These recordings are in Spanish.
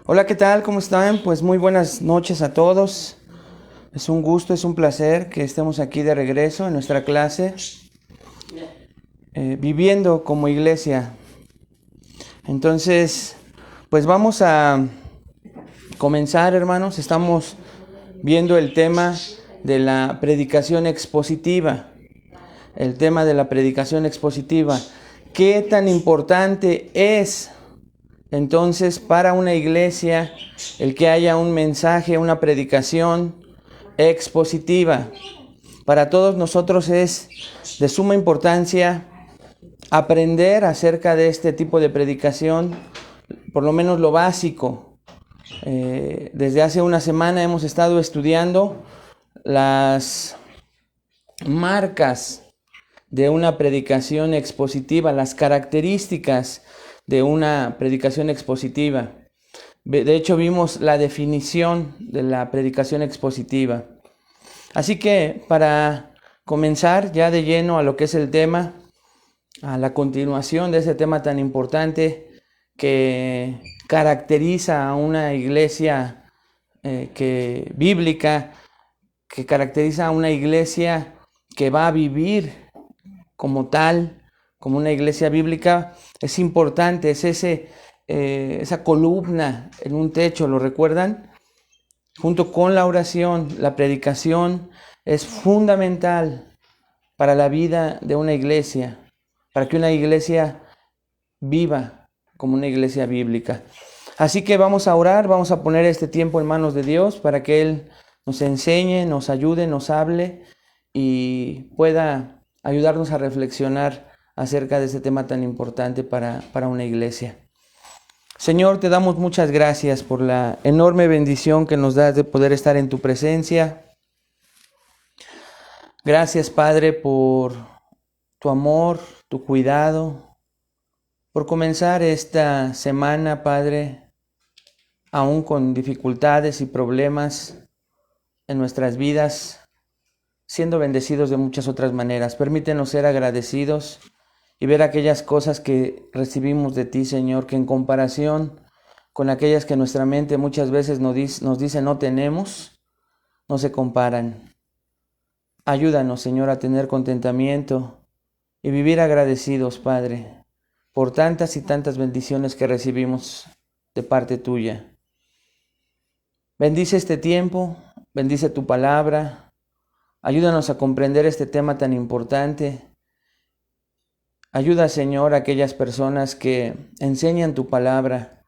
Hola, ¿qué tal? ¿Cómo están? Pues muy buenas noches a todos. Es un gusto, es un placer que estemos aquí de regreso en nuestra clase, viviendo como iglesia. Entonces, pues vamos a comenzar, hermanos. Estamos viendo el tema de la predicación expositiva. El tema de la predicación expositiva. ¿Qué tan importante es entonces para una iglesia el que haya un mensaje, una predicación expositiva? Para todos nosotros es de suma importancia aprender acerca de este tipo de predicación, por lo menos lo básico. Desde hace una semana hemos estado estudiando las marcas de una predicación expositiva, las características de una predicación expositiva. De hecho, vimos la definición de la predicación expositiva. Así que para comenzar ya de lleno a lo que es el tema, a la continuación de ese tema tan importante que caracteriza a una iglesia bíblica, que caracteriza a una iglesia que va a vivir como tal, como una iglesia bíblica, es importante, es esa columna en un techo, ¿lo recuerdan? Junto con la oración, la predicación es fundamental para la vida de una iglesia, para que una iglesia viva como una iglesia bíblica. Así que vamos a orar, vamos a poner este tiempo en manos de Dios para que Él nos enseñe, nos ayude, nos hable y pueda ayudarnos a reflexionar acerca de este tema tan importante para una iglesia. Señor, te damos muchas gracias por la enorme bendición que nos das de poder estar en tu presencia. Gracias, Padre, por tu amor, tu cuidado, por comenzar esta semana, Padre, aún con dificultades y problemas en nuestras vidas, siendo bendecidos de muchas otras maneras. Permítenos ser agradecidos y ver aquellas cosas que recibimos de ti, Señor, que en comparación con aquellas que nuestra mente muchas veces nos dice no tenemos, no se comparan. Ayúdanos, Señor, a tener contentamiento y vivir agradecidos, Padre, por tantas y tantas bendiciones que recibimos de parte tuya. Bendice este tiempo, bendice tu palabra, ayúdanos a comprender este tema tan importante. Ayuda, Señor, a aquellas personas que enseñan tu palabra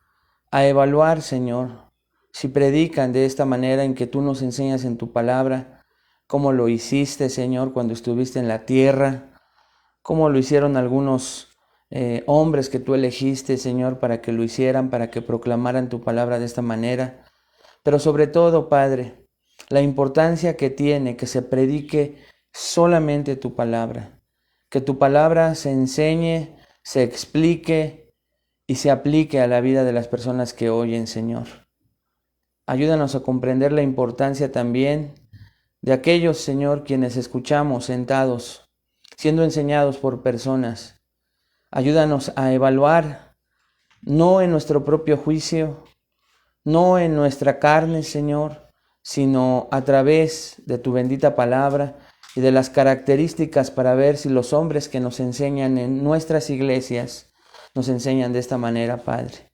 a evaluar, Señor, si predican de esta manera en que tú nos enseñas en tu palabra, cómo lo hiciste, Señor, cuando estuviste en la tierra, cómo lo hicieron algunos hombres que tú elegiste, Señor, para que lo hicieran, para que proclamaran tu palabra de esta manera. Pero sobre todo, Padre, la importancia que tiene que se predique solamente tu palabra. Que tu palabra se enseñe, se explique y se aplique a la vida de las personas que oyen, Señor. Ayúdanos a comprender la importancia también de aquellos, Señor, quienes escuchamos sentados, siendo enseñados por personas. Ayúdanos a evaluar, no en nuestro propio juicio, no en nuestra carne, Señor, sino a través de tu bendita palabra y de las características para ver si los hombres que nos enseñan en nuestras iglesias nos enseñan de esta manera, Padre.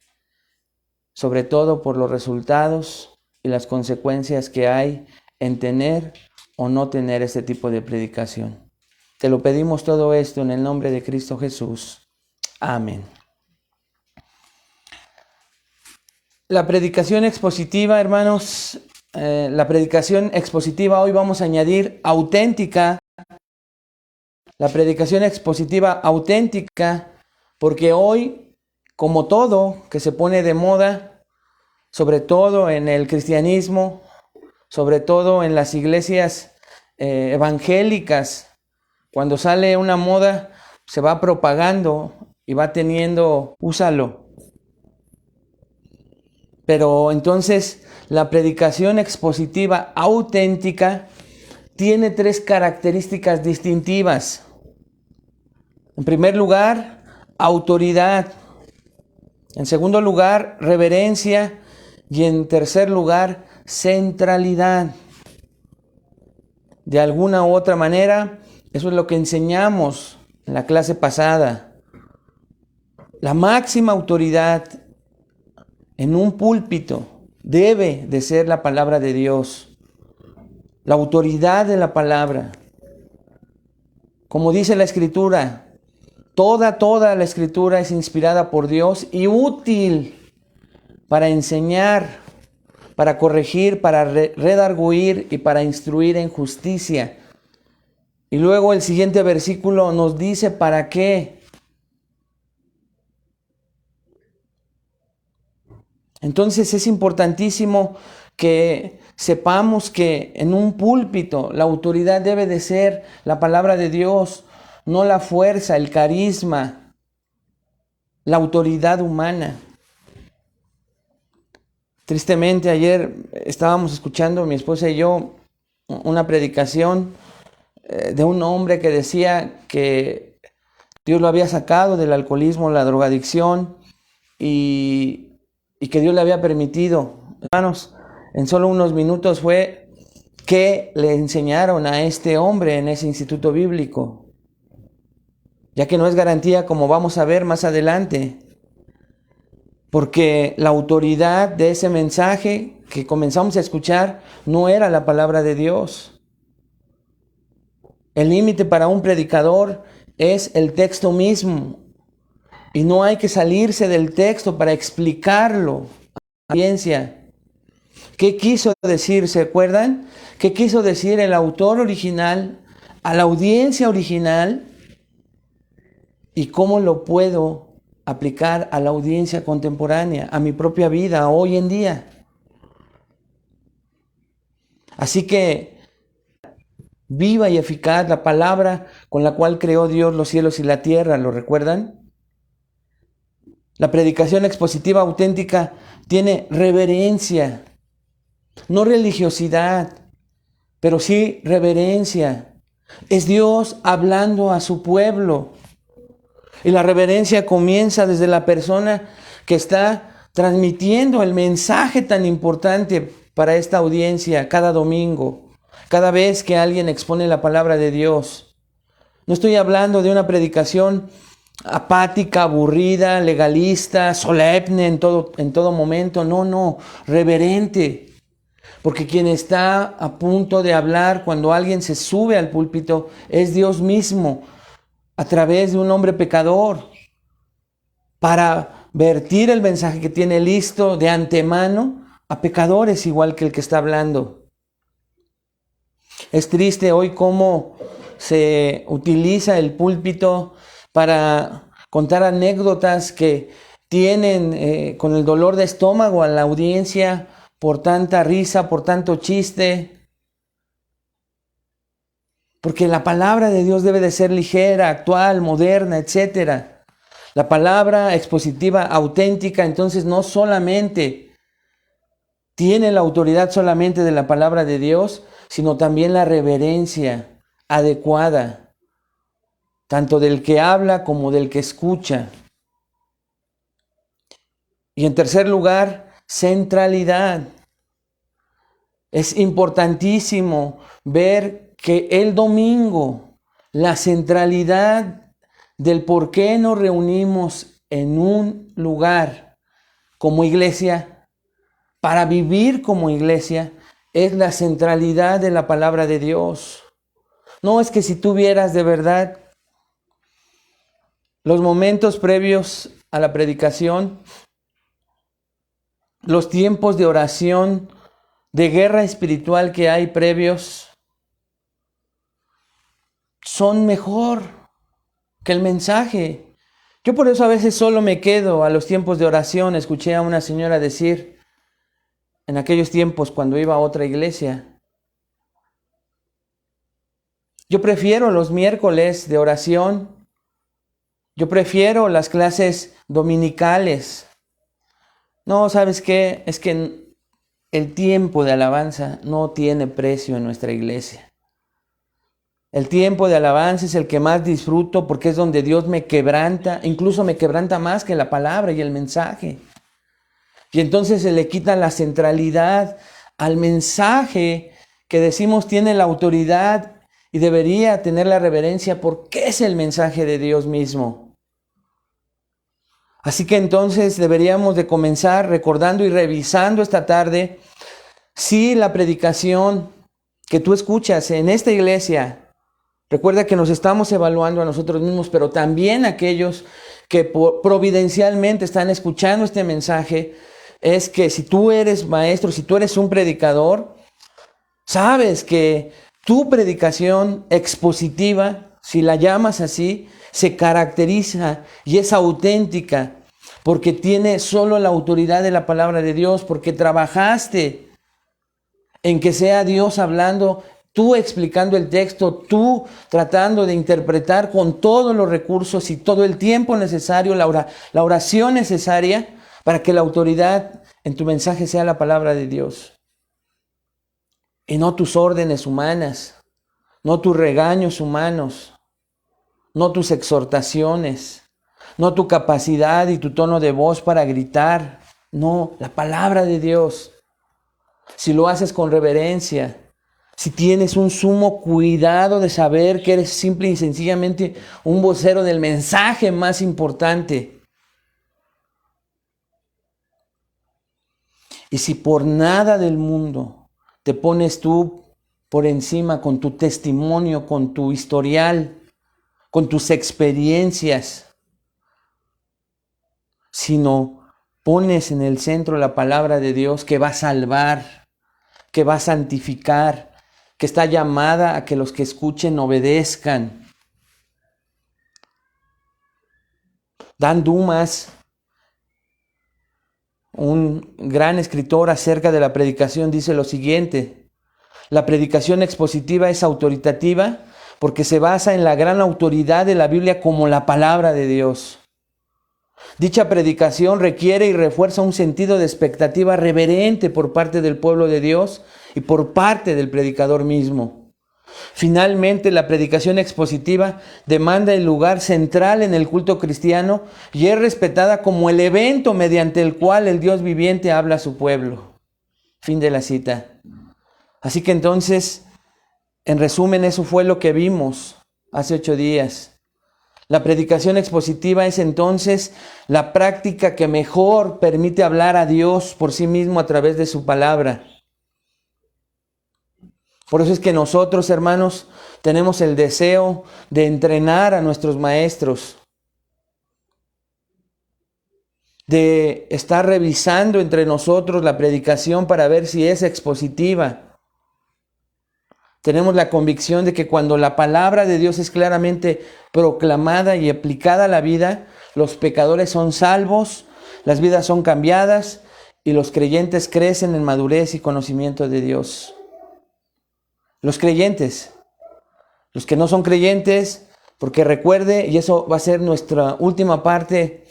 Sobre todo por los resultados y las consecuencias que hay en tener o no tener este tipo de predicación. Te lo pedimos todo esto en el nombre de Cristo Jesús. Amén. La predicación expositiva, hermanos, la predicación expositiva, hoy vamos a añadir auténtica. La predicación expositiva auténtica, porque hoy, como todo que se pone de moda, sobre todo en el cristianismo, sobre todo en las iglesias evangélicas, cuando sale una moda, se va propagando y va teniendo, úsalo. Pero entonces la predicación expositiva auténtica tiene 3 características distintivas. En primer lugar, autoridad. En segundo lugar, reverencia. Y en tercer lugar, centralidad. De alguna u otra manera, eso es lo que enseñamos en la clase pasada. La máxima autoridad en un púlpito debe de ser la palabra de Dios. La autoridad de la palabra. Como dice la Escritura, toda la Escritura es inspirada por Dios y útil para enseñar, para corregir, para redarguir y para instruir en justicia. Y luego el siguiente versículo nos dice para qué. Entonces es importantísimo que sepamos que en un púlpito la autoridad debe de ser la palabra de Dios, no la fuerza, el carisma, la autoridad humana. Tristemente ayer estábamos escuchando, mi esposa y yo, una predicación de un hombre que decía que Dios lo había sacado del alcoholismo, la drogadicción y que Dios le había permitido. Hermanos, en solo unos minutos fue que le enseñaron a este hombre en ese instituto bíblico, ya que no es garantía, como vamos a ver más adelante, porque la autoridad de ese mensaje que comenzamos a escuchar no era la palabra de Dios. El límite para un predicador es el texto mismo. Y no hay que salirse del texto para explicarlo a la audiencia. ¿Qué quiso decir? ¿Se acuerdan? ¿Qué quiso decir el autor original a la audiencia original? ¿Y cómo lo puedo aplicar a la audiencia contemporánea, a mi propia vida, hoy en día? Así que viva y eficaz la palabra con la cual creó Dios los cielos y la tierra, ¿lo recuerdan? La predicación expositiva auténtica tiene reverencia, no religiosidad, pero sí reverencia. Es Dios hablando a su pueblo. Y la reverencia comienza desde la persona que está transmitiendo el mensaje tan importante para esta audiencia cada domingo, cada vez que alguien expone la palabra de Dios. No estoy hablando de una predicación apática, aburrida, legalista, solemne en todo momento. No, reverente. Porque quien está a punto de hablar cuando alguien se sube al púlpito es Dios mismo, a través de un hombre pecador, para vertir el mensaje que tiene listo de antemano a pecadores igual que el que está hablando. Es triste hoy cómo se utiliza el púlpito para contar anécdotas que tienen con el dolor de estómago a la audiencia por tanta risa, por tanto chiste. Porque la palabra de Dios debe de ser ligera, actual, moderna, etc. La palabra expositiva auténtica, entonces no solamente tiene la autoridad solamente de la palabra de Dios, sino también la reverencia adecuada, tanto del que habla como del que escucha. Y en tercer lugar, centralidad. Es importantísimo ver que el domingo, la centralidad del por qué nos reunimos en un lugar como iglesia, para vivir como iglesia, es la centralidad de la palabra de Dios. No es que si tú vieras de verdad los momentos previos a la predicación, los tiempos de oración, de guerra espiritual que hay previos, son mejor que el mensaje. Yo por eso a veces solo me quedo a los tiempos de oración. Escuché a una señora decir en aquellos tiempos cuando iba a otra iglesia: yo prefiero los miércoles de oración, yo prefiero las clases dominicales. No, ¿sabes qué? Es que el tiempo de alabanza no tiene precio en nuestra iglesia. El tiempo de alabanza es el que más disfruto porque es donde Dios me quebranta, incluso me quebranta más que la palabra y el mensaje. Y entonces se le quita la centralidad al mensaje que decimos tiene la autoridad y debería tener la reverencia porque es el mensaje de Dios mismo. Así que entonces deberíamos de comenzar recordando y revisando esta tarde si la predicación que tú escuchas en esta iglesia, recuerda que nos estamos evaluando a nosotros mismos, pero también aquellos que providencialmente están escuchando este mensaje, es que si tú eres maestro, si tú eres un predicador, sabes que tu predicación expositiva, si la llamas así, se caracteriza y es auténtica porque tiene solo la autoridad de la palabra de Dios, porque trabajaste en que sea Dios hablando, tú explicando el texto, tú tratando de interpretar con todos los recursos y todo el tiempo necesario, la oración necesaria para que la autoridad en tu mensaje sea la palabra de Dios. Y no tus órdenes humanas, no tus regaños humanos, no tus exhortaciones, no tu capacidad y tu tono de voz para gritar. No, la palabra de Dios. Si lo haces con reverencia, si tienes un sumo cuidado de saber que eres simple y sencillamente un vocero del mensaje más importante. Y si por nada del mundo te pones tú por encima con tu testimonio, con tu historial, con tus experiencias, sino pones en el centro la palabra de Dios que va a salvar, que va a santificar, que está llamada a que los que escuchen obedezcan. Dan Dumas, un gran escritor acerca de la predicación, dice lo siguiente: la predicación expositiva es autoritativa porque se basa en la gran autoridad de la Biblia como la palabra de Dios. Dicha predicación requiere y refuerza un sentido de expectativa reverente por parte del pueblo de Dios y por parte del predicador mismo. Finalmente, la predicación expositiva demanda el lugar central en el culto cristiano y es respetada como el evento mediante el cual el Dios viviente habla a su pueblo. Fin de la cita. Así que entonces, en resumen, eso fue lo que vimos hace 8 días. La predicación expositiva es entonces la práctica que mejor permite hablar a Dios por sí mismo a través de su palabra. Por eso es que nosotros, hermanos, tenemos el deseo de entrenar a nuestros maestros, de estar revisando entre nosotros la predicación para ver si es expositiva. Tenemos la convicción de que cuando la palabra de Dios es claramente proclamada y aplicada a la vida, los pecadores son salvos, las vidas son cambiadas y los creyentes crecen en madurez y conocimiento de Dios. Los creyentes, los que no son creyentes, porque recuerde, y eso va a ser nuestra última parte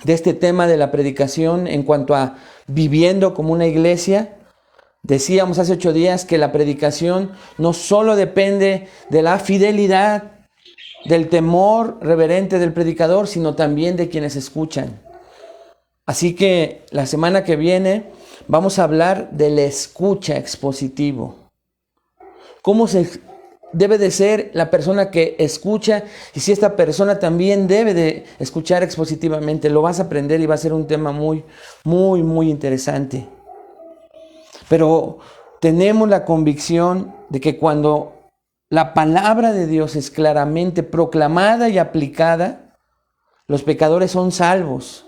de este tema de la predicación en cuanto a viviendo como una iglesia. Decíamos hace 8 días que la predicación no solo depende de la fidelidad, del temor reverente del predicador, sino también de quienes escuchan. Así que la semana que viene vamos a hablar del escucha expositivo. ¿Cómo se debe de ser la persona que escucha? Y si esta persona también debe de escuchar expositivamente. Lo vas a aprender y va a ser un tema muy, muy, muy interesante. Pero tenemos la convicción de que cuando la palabra de Dios es claramente proclamada y aplicada, los pecadores son salvos,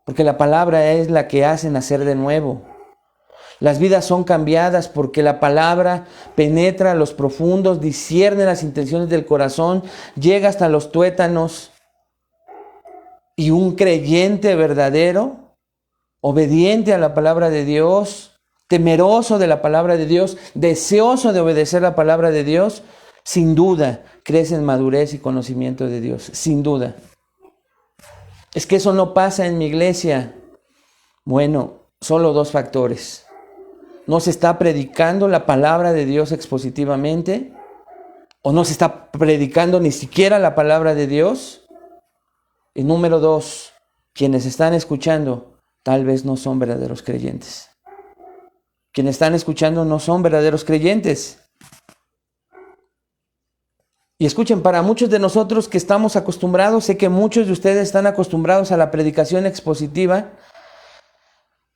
porque la palabra es la que hace nacer de nuevo. Las vidas son cambiadas porque la palabra penetra a los profundos, discierne las intenciones del corazón, llega hasta los tuétanos. Y un creyente verdadero, obediente a la palabra de Dios, temeroso de la palabra de Dios, deseoso de obedecer la palabra de Dios, sin duda crece en madurez y conocimiento de Dios, sin duda. Es que eso no pasa en mi iglesia. Bueno, solo 2 factores. No se está predicando la palabra de Dios expositivamente, o no se está predicando ni siquiera la palabra de Dios. Y número 2, quienes están escuchando tal vez no son verdaderos creyentes. Quienes están escuchando no son verdaderos creyentes. Y escuchen, para muchos de nosotros que estamos acostumbrados, sé que muchos de ustedes están acostumbrados a la predicación expositiva,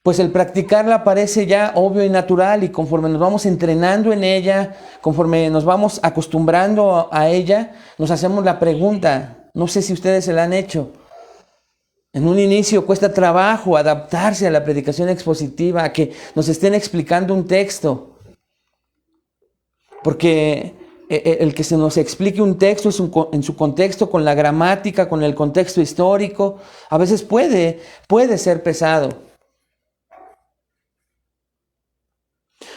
pues el practicarla parece ya obvio y natural, y conforme nos vamos entrenando en ella, conforme nos vamos acostumbrando a ella, nos hacemos la pregunta, no sé si ustedes se la han hecho. En un inicio cuesta trabajo adaptarse a la predicación expositiva, a que nos estén explicando un texto, porque el que se nos explique un texto en su contexto, con la gramática, con el contexto histórico, a veces puede ser pesado.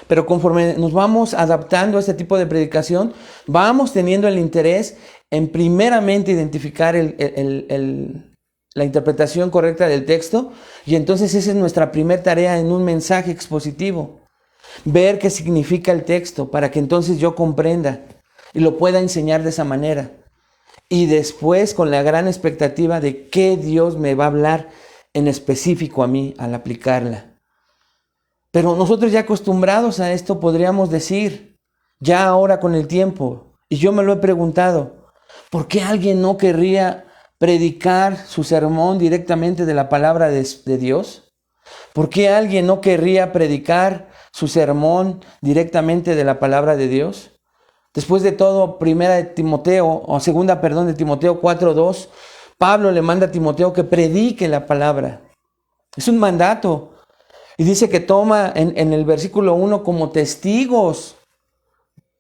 Pero conforme nos vamos adaptando a este tipo de predicación, vamos teniendo el interés en primeramente identificar la interpretación correcta del texto, y entonces esa es nuestra primera tarea en un mensaje expositivo. Ver qué significa el texto para que entonces yo comprenda y lo pueda enseñar de esa manera. Y después con la gran expectativa de qué Dios me va a hablar en específico a mí al aplicarla. Pero nosotros ya acostumbrados a esto podríamos decir, ya ahora con el tiempo, y yo me lo he preguntado, ¿por qué alguien no querría predicar su sermón directamente de la palabra de Dios? ¿Por qué alguien no querría predicar su sermón directamente de la palabra de Dios? Después de todo, de Timoteo 4:2, Pablo le manda a Timoteo que predique la palabra. Es un mandato. Y dice que toma en el versículo 1 como testigos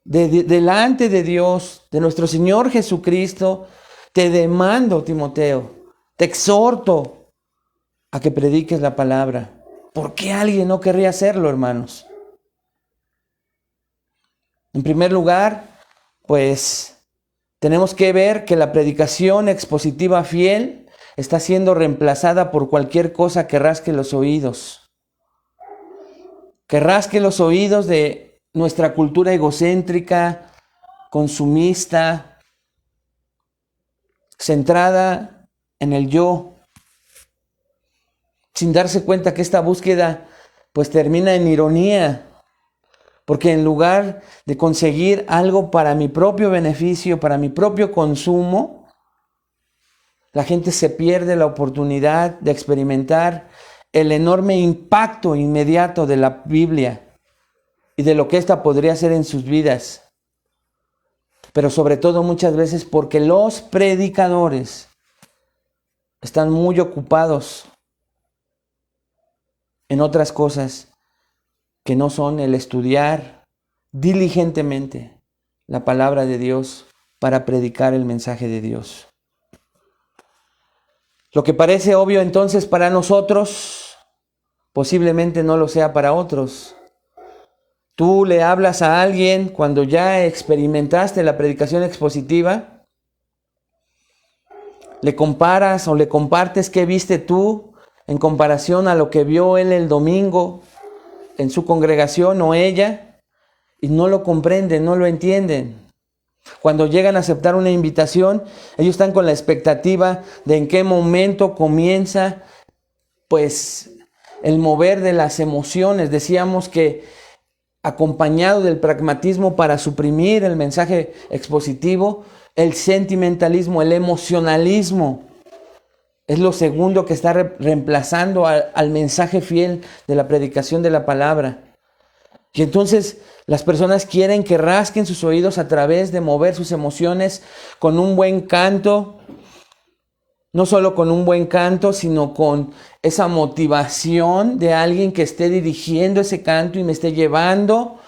delante de Dios, de nuestro Señor Jesucristo. Te demando, Timoteo, te exhorto a que prediques la palabra. ¿Por qué alguien no querría hacerlo, hermanos? En primer lugar, pues tenemos que ver que la predicación expositiva fiel está siendo reemplazada por cualquier cosa que rasque los oídos. Que rasque los oídos de nuestra cultura egocéntrica, consumista, centrada en el yo, sin darse cuenta que esta búsqueda pues termina en ironía, porque en lugar de conseguir algo para mi propio beneficio, para mi propio consumo, la gente se pierde la oportunidad de experimentar el enorme impacto inmediato de la Biblia y de lo que ésta podría hacer en sus vidas. Pero sobre todo muchas veces porque los predicadores están muy ocupados en otras cosas que no son el estudiar diligentemente la palabra de Dios para predicar el mensaje de Dios. Lo que parece obvio entonces para nosotros, posiblemente no lo sea para otros. Tú le hablas a alguien cuando ya experimentaste la predicación expositiva, le comparas o le compartes qué viste tú en comparación a lo que vio él el domingo en su congregación o ella, y no lo comprenden, no lo entienden. Cuando llegan a aceptar una invitación, ellos están con la expectativa de en qué momento comienza pues el mover de las emociones. Decíamos que acompañado del pragmatismo para suprimir el mensaje expositivo, el sentimentalismo, el emocionalismo, es lo segundo que está reemplazando al mensaje fiel de la predicación de la palabra. Y entonces las personas quieren que rasquen sus oídos a través de mover sus emociones con un buen canto, no solo con un buen canto, sino con esa motivación de alguien que esté dirigiendo ese canto y me esté llevando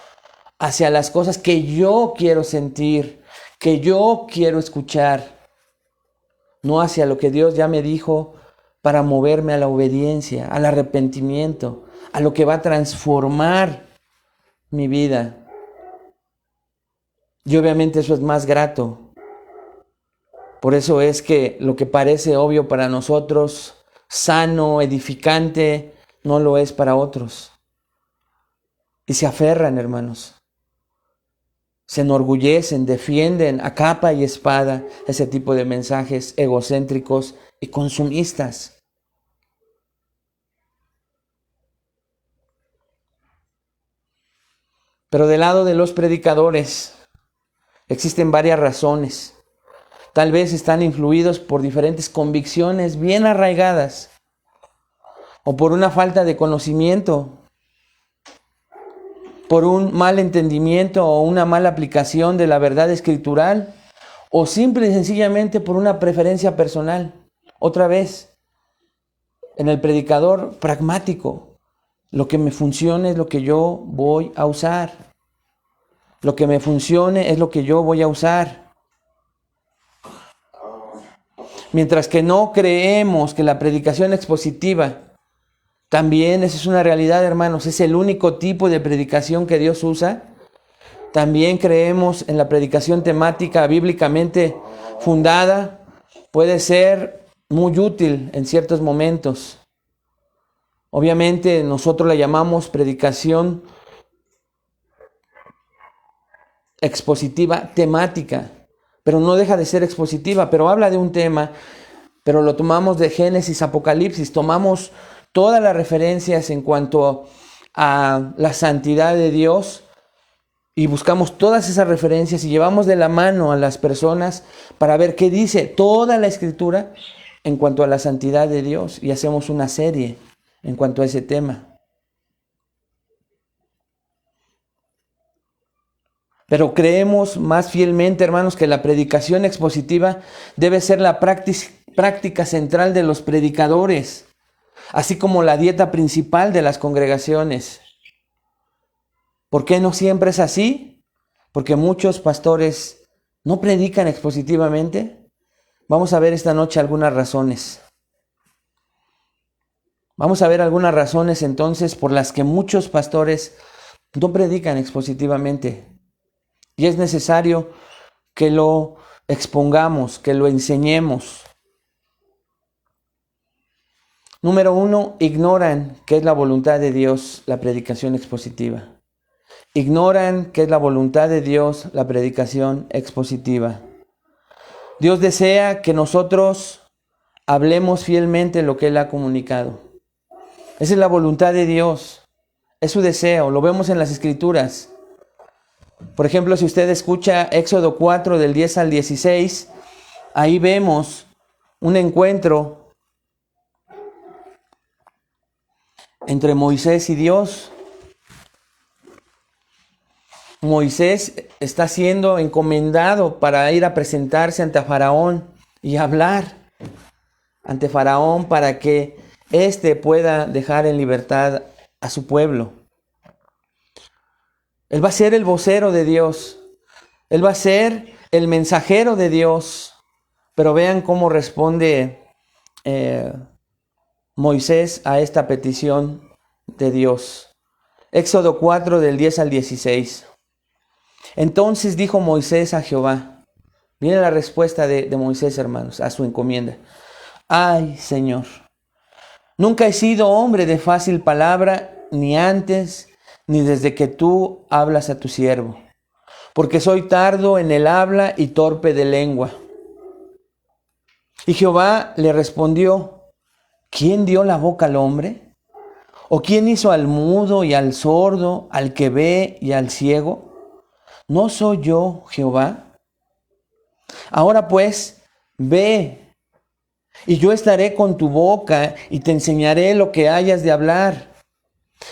hacia las cosas que yo quiero sentir, que yo quiero escuchar, no hacia lo que Dios ya me dijo para moverme a la obediencia, al arrepentimiento, a lo que va a transformar mi vida. Y obviamente eso es más grato. Por eso es que lo que parece obvio para nosotros, sano, edificante, no lo es para otros. Y se aferran, hermanos. Se enorgullecen, defienden a capa y espada ese tipo de mensajes egocéntricos y consumistas. Pero del lado de los predicadores existen varias razones. Tal vez están influidos por diferentes convicciones bien arraigadas o por una falta de conocimiento, por un mal entendimiento o una mala aplicación de la verdad escritural, o simple y sencillamente por una preferencia personal. Otra vez, en el predicador pragmático, lo que me funcione es lo que yo voy a usar. Lo que me funcione es lo que yo voy a usar. Mientras que no creemos que la predicación expositiva, también esa es una realidad, hermanos, es el único tipo de predicación que Dios usa. También creemos en la predicación temática bíblicamente fundada. Puede ser muy útil en ciertos momentos. Obviamente nosotros la llamamos predicación expositiva temática, pero no deja de ser expositiva, pero habla de un tema, pero lo tomamos de Génesis, Apocalipsis, tomamos todas las referencias en cuanto a la santidad de Dios y buscamos todas esas referencias y llevamos de la mano a las personas para ver qué dice toda la Escritura en cuanto a la santidad de Dios y hacemos una serie en cuanto a ese tema. Pero creemos más fielmente, hermanos, que la predicación expositiva debe ser la práctica central de los predicadores, así como la dieta principal de las congregaciones. ¿Por qué no siempre es así? Porque muchos pastores no predican expositivamente. Vamos a ver esta noche algunas razones. Vamos a ver algunas razones entonces por las que muchos pastores no predican expositivamente. Y es necesario que lo expongamos, que lo enseñemos. Número 1, ignoran qué es la voluntad de Dios, la predicación expositiva. Ignoran qué es la voluntad de Dios, la predicación expositiva. Dios desea que nosotros hablemos fielmente lo que Él ha comunicado. Esa es la voluntad de Dios, es su deseo, lo vemos en las Escrituras. Por ejemplo, si usted escucha Éxodo 4 del 10 al 16, ahí vemos un encuentro entre Moisés y Dios. Moisés está siendo encomendado para ir a presentarse ante Faraón y hablar ante Faraón para que éste pueda dejar en libertad a su pueblo. Él va a ser el vocero de Dios. Él va a ser el mensajero de Dios. Pero vean cómo responde Moisés a esta petición de Dios. Éxodo 4 del 10 al 16. Entonces dijo Moisés a Jehová. Viene la respuesta de Moisés, hermanos, a su encomienda. Ay, Señor, nunca he sido hombre de fácil palabra, ni antes, ni desde que tú hablas a tu siervo, porque soy tardo en el habla y torpe de lengua. Y Jehová le respondió, ¿quién dio la boca al hombre? ¿O quién hizo al mudo y al sordo, al que ve y al ciego? ¿No soy yo, Jehová? Ahora pues, ve, y yo estaré con tu boca y te enseñaré lo que hayas de hablar.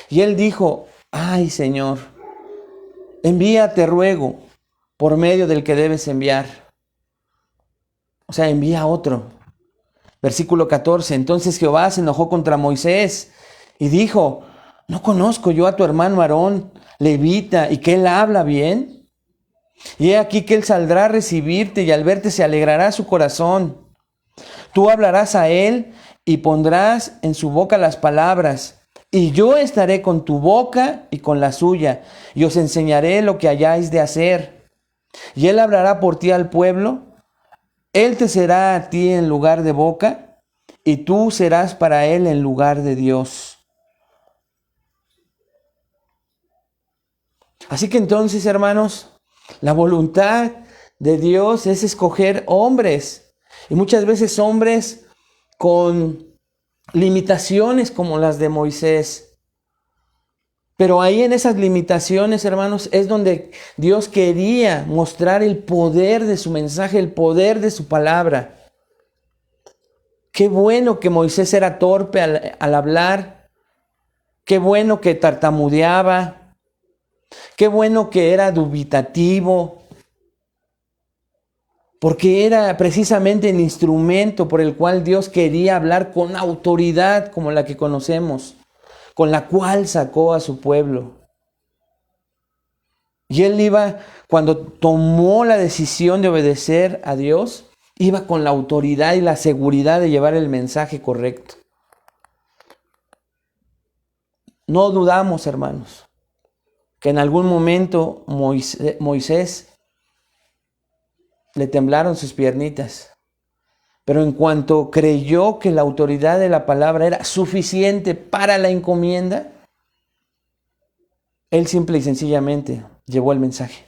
Y él dijo, ay, Señor, envía, te ruego, por medio del que debes enviar. O sea, envía a otro. Versículo 14. Entonces Jehová se enojó contra Moisés y dijo, ¿no conozco yo a tu hermano Aarón, levita, y que él habla bien? Y he aquí que él saldrá a recibirte y al verte se alegrará su corazón. Tú hablarás a él y pondrás en su boca las palabras. Y yo estaré con tu boca y con la suya, y os enseñaré lo que hayáis de hacer. Y él hablará por ti al pueblo, él te será a ti en lugar de boca, y tú serás para él en lugar de Dios. Así que entonces, hermanos, la voluntad de Dios es escoger hombres, y muchas veces hombres con limitaciones como las de Moisés. Pero ahí en esas limitaciones, hermanos, es donde Dios quería mostrar el poder de su mensaje, el poder de su palabra. Qué bueno que Moisés era torpe al hablar. Qué bueno que tartamudeaba. Qué bueno que era dubitativo. Porque era precisamente el instrumento por el cual Dios quería hablar con autoridad como la que conocemos, con la cual sacó a su pueblo. Y él iba, cuando tomó la decisión de obedecer a Dios, iba con la autoridad y la seguridad de llevar el mensaje correcto. No dudamos, hermanos, que en algún momento Moisés le temblaron sus piernitas. Pero en cuanto creyó que la autoridad de la palabra era suficiente para la encomienda, él simple y sencillamente llevó el mensaje.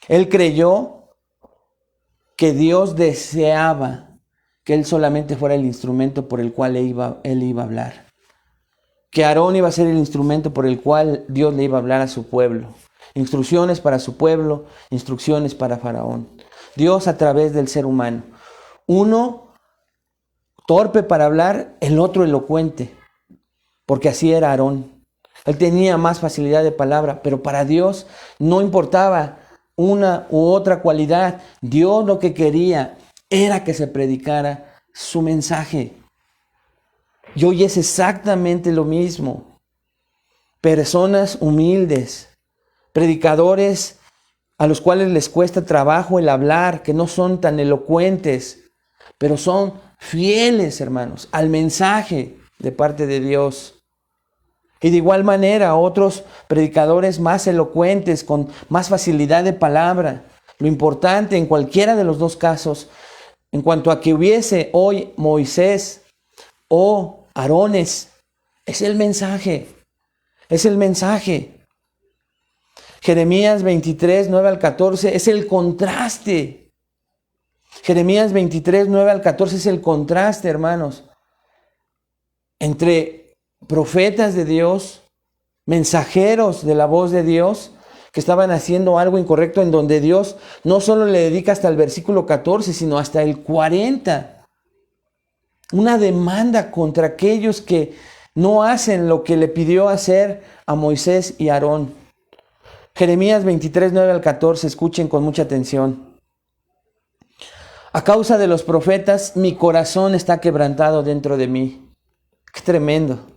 Él creyó que Dios deseaba que él solamente fuera el instrumento por el cual él iba a hablar. Que Aarón iba a ser el instrumento por el cual Dios le iba a hablar a su pueblo. Instrucciones para su pueblo, instrucciones para Faraón. Dios a través del ser humano. Uno torpe para hablar, el otro elocuente. Porque así era Aarón. Él tenía más facilidad de palabra, pero para Dios no importaba una u otra cualidad. Dios lo que quería era que se predicara su mensaje. Y hoy es exactamente lo mismo. Personas humildes, predicadores a los cuales les cuesta trabajo el hablar, que no son tan elocuentes, pero son fieles, hermanos, al mensaje de parte de Dios. Y de igual manera, otros predicadores más elocuentes, con más facilidad de palabra. Lo importante en cualquiera de los dos casos, en cuanto a que hubiese hoy Moisés o Aarones, es el mensaje. Es el mensaje. Jeremías 23, 9 al 14 es el contraste. Jeremías 23, 9 al 14 es el contraste, hermanos, entre profetas de Dios, mensajeros de la voz de Dios, que estaban haciendo algo incorrecto, en donde Dios no solo le dedica hasta el versículo 14, sino hasta el 40. Una demanda contra aquellos que no hacen lo que le pidió hacer a Moisés y Aarón. Jeremías 23, 9 al 14, escuchen con mucha atención. A causa de los profetas, mi corazón está quebrantado dentro de mí. ¡Qué tremendo!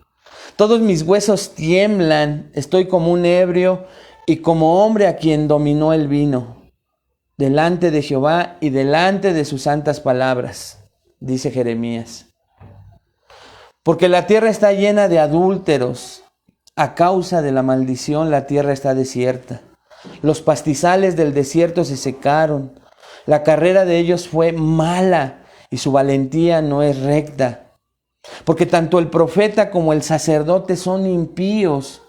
Todos mis huesos tiemblan, estoy como un ebrio y como hombre a quien dominó el vino, delante de Jehová y delante de sus santas palabras, dice Jeremías. Porque la tierra está llena de adúlteros. A causa de la maldición la tierra está desierta. Los pastizales del desierto se secaron. La carrera de ellos fue mala y su valentía no es recta. Porque tanto el profeta como el sacerdote son impíos.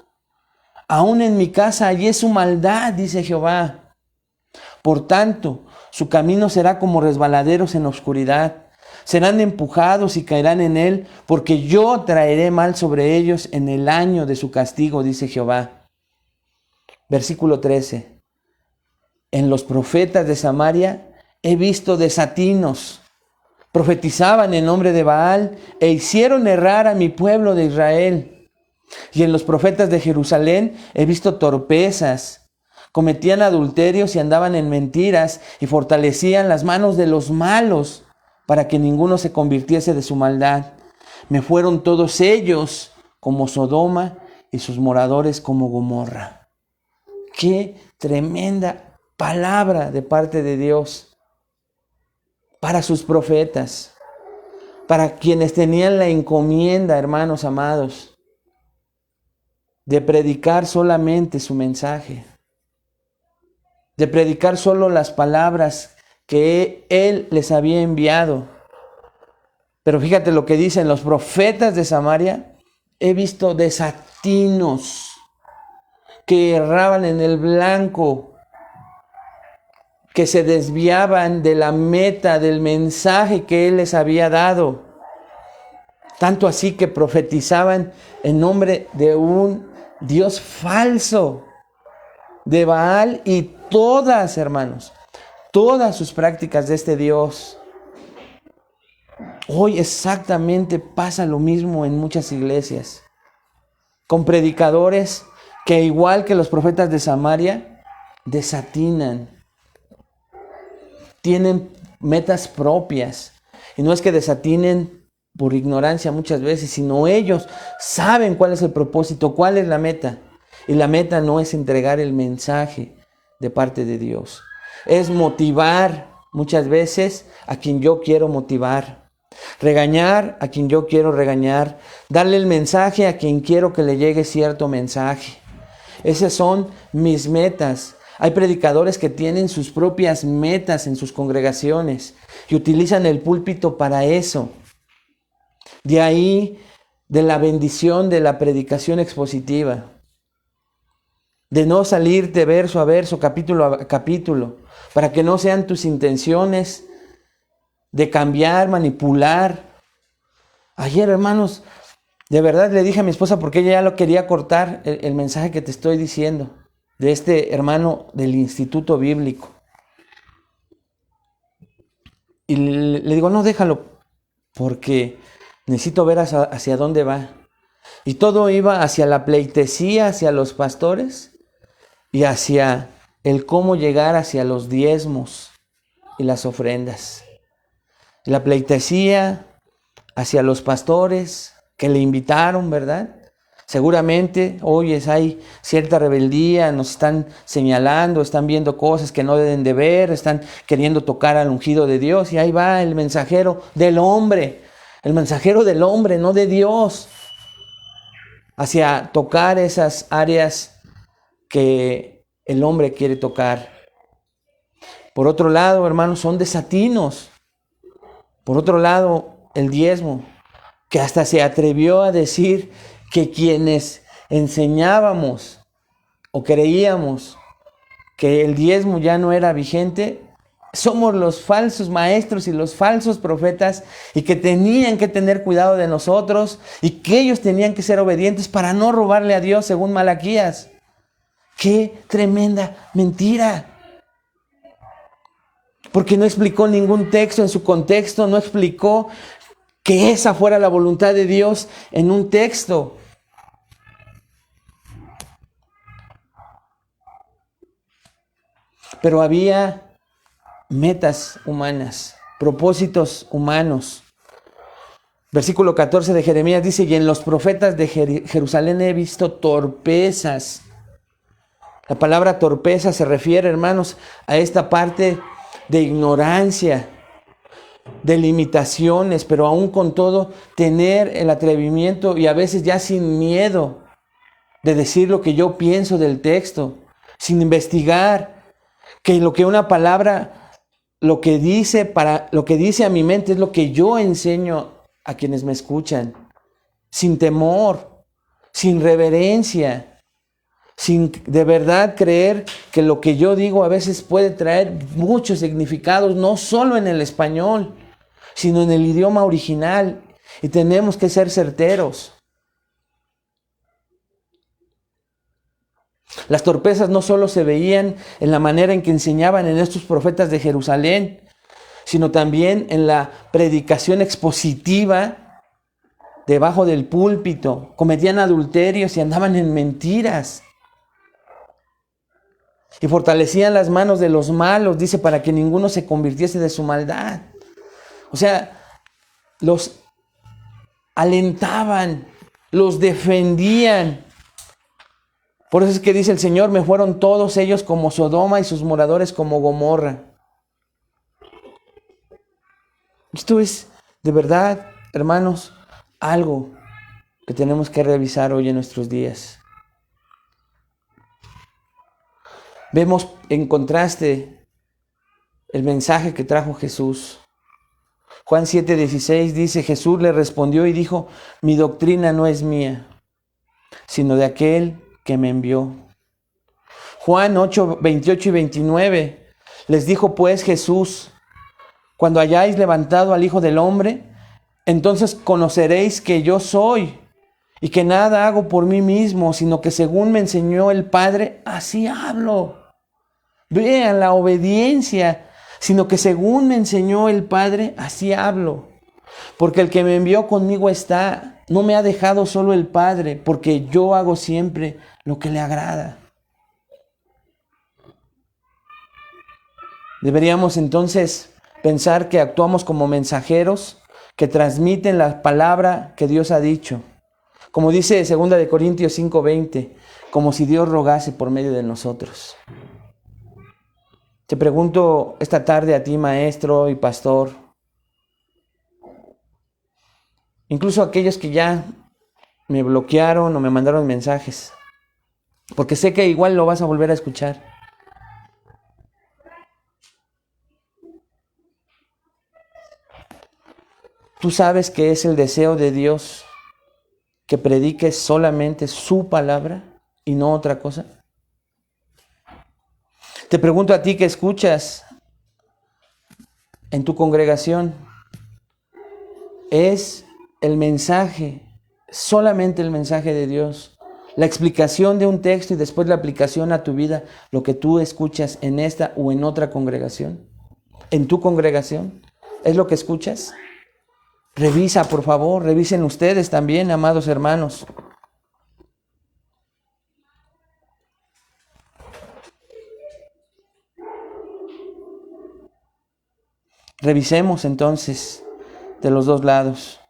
Aún en mi casa hallé su maldad, dice Jehová. Por tanto, su camino será como resbaladeros en oscuridad. Serán empujados y caerán en él, porque yo traeré mal sobre ellos en el año de su castigo, dice Jehová. Versículo 13. En los profetas de Samaria he visto desatinos. Profetizaban en nombre de Baal e hicieron errar a mi pueblo de Israel. Y en los profetas de Jerusalén he visto torpezas. Cometían adulterios y andaban en mentiras y fortalecían las manos de los malos, para que ninguno se convirtiese de su maldad. Me fueron todos ellos como Sodoma y sus moradores como Gomorra. Qué tremenda palabra de parte de Dios para sus profetas, para quienes tenían la encomienda, hermanos amados, de predicar solamente su mensaje, de predicar solo las palabras que Él les había enviado. Pero fíjate lo que dicen los profetas de Samaria. He visto desatinos que erraban en el blanco, que se desviaban de la meta, del mensaje que Él les había dado. Tanto así que profetizaban en nombre de un Dios falso, de Baal, y todas, hermanos, todas sus prácticas de este Dios. Hoy exactamente pasa lo mismo en muchas iglesias, con predicadores que, igual que los profetas de Samaria, desatinan, tienen metas propias. Y no es que desatinen por ignorancia muchas veces, sino ellos saben cuál es el propósito, cuál es la meta. Y la meta no es entregar el mensaje de parte de Dios, es motivar muchas veces a quien yo quiero motivar, regañar a quien yo quiero regañar, darle el mensaje a quien quiero que le llegue cierto mensaje. Esas son mis metas. Hay predicadores que tienen sus propias metas en sus congregaciones y utilizan el púlpito para eso. De ahí, de la bendición de la predicación expositiva, de no salirte verso a verso, capítulo a capítulo, para que no sean tus intenciones de cambiar, manipular. Ayer, hermanos, de verdad le dije a mi esposa, porque ella ya lo quería cortar, el mensaje que te estoy diciendo, de este hermano del Instituto Bíblico. Y le digo, no, déjalo, porque necesito ver hacia dónde va. Y todo iba hacia la pleitesía, hacia los pastores, y hacia el cómo llegar hacia los diezmos y las ofrendas. La pleitesía hacia los pastores que le invitaron, ¿verdad? Seguramente hoy hay cierta rebeldía, nos están señalando, están viendo cosas que no deben de ver, están queriendo tocar al ungido de Dios, y ahí va el mensajero del hombre, no de Dios, hacia tocar esas áreas que el hombre quiere tocar. Por otro lado, hermanos, son desatinos. Por otro lado, el diezmo, que hasta se atrevió a decir que quienes enseñábamos o creíamos que el diezmo ya no era vigente, somos los falsos maestros y los falsos profetas, y que tenían que tener cuidado de nosotros y que ellos tenían que ser obedientes para no robarle a Dios, según Malaquías. ¡Qué tremenda mentira! Porque no explicó ningún texto en su contexto, no explicó que esa fuera la voluntad de Dios en un texto. Pero había metas humanas, propósitos humanos. Versículo 14 de Jeremías dice, y en los profetas de Jerusalén he visto torpezas. La palabra torpeza se refiere, hermanos, a esta parte de ignorancia, de limitaciones, pero aún con todo tener el atrevimiento, y a veces ya sin miedo, de decir lo que yo pienso del texto, sin investigar, que lo que una palabra, lo que dice a mi mente es lo que yo enseño a quienes me escuchan, sin temor, sin reverencia, sin de verdad creer que lo que yo digo a veces puede traer muchos significados, no solo en el español, sino en el idioma original, y tenemos que ser certeros. Las torpezas no solo se veían en la manera en que enseñaban en estos profetas de Jerusalén, sino también en la predicación expositiva debajo del púlpito. Cometían adulterios y andaban en mentiras. Y fortalecían las manos de los malos, dice, para que ninguno se convirtiese de su maldad. O sea, los alentaban, los defendían. Por eso es que dice el Señor, me fueron todos ellos como Sodoma y sus moradores como Gomorra. Esto es, de verdad, hermanos, algo que tenemos que revisar hoy en nuestros días. Vemos en contraste el mensaje que trajo Jesús. Juan 7:16 dice, Jesús le respondió y dijo, mi doctrina no es mía, sino de aquel que me envió. Juan 8:28 y 29, les dijo pues Jesús, cuando hayáis levantado al Hijo del Hombre, Entonces conoceréis que yo soy y que nada hago por mí mismo, sino que según me enseñó el Padre, así hablo. Vean la obediencia, sino que según me enseñó el Padre, así hablo. Porque el que me envió conmigo está, no me ha dejado solo el Padre, porque yo hago siempre lo que le agrada. Deberíamos entonces pensar que actuamos como mensajeros que transmiten la palabra que Dios ha dicho. Como dice 2 de Corintios 5:20, como si Dios rogase por medio de nosotros. Te pregunto esta tarde a ti, maestro y pastor, incluso aquellos que ya me bloquearon o me mandaron mensajes, porque sé que igual lo vas a volver a escuchar. ¿Tú sabes que es el deseo de Dios que prediques solamente su palabra y no otra cosa? Te pregunto a ti que escuchas en tu congregación, ¿es el mensaje, solamente el mensaje de Dios, la explicación de un texto y después la aplicación a tu vida, lo que tú escuchas en esta o en otra congregación? ¿En tu congregación? ¿Es lo que escuchas? Revisa, por favor, revisen ustedes también, amados hermanos. Revisemos entonces de los dos lados.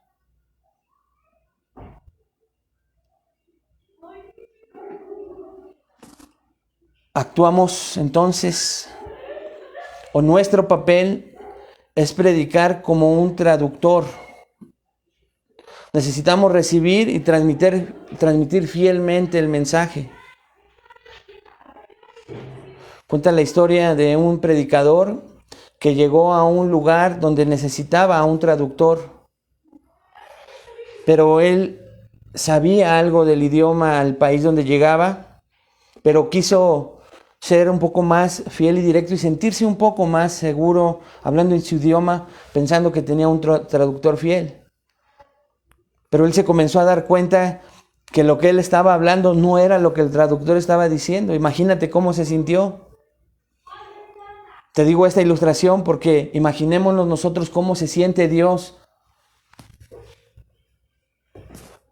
Actuamos entonces, o nuestro papel es predicar como un traductor. Necesitamos recibir y transmitir fielmente el mensaje. Cuenta la historia de un predicador que llegó a un lugar donde necesitaba a un traductor, pero él sabía algo del idioma al país donde llegaba, pero quiso ser un poco más fiel y directo y sentirse un poco más seguro hablando en su idioma, pensando que tenía un traductor fiel. Pero él se comenzó a dar cuenta que lo que él estaba hablando no era lo que el traductor estaba diciendo. Imagínate cómo se sintió. Te digo esta ilustración porque imaginémonos nosotros cómo se siente Dios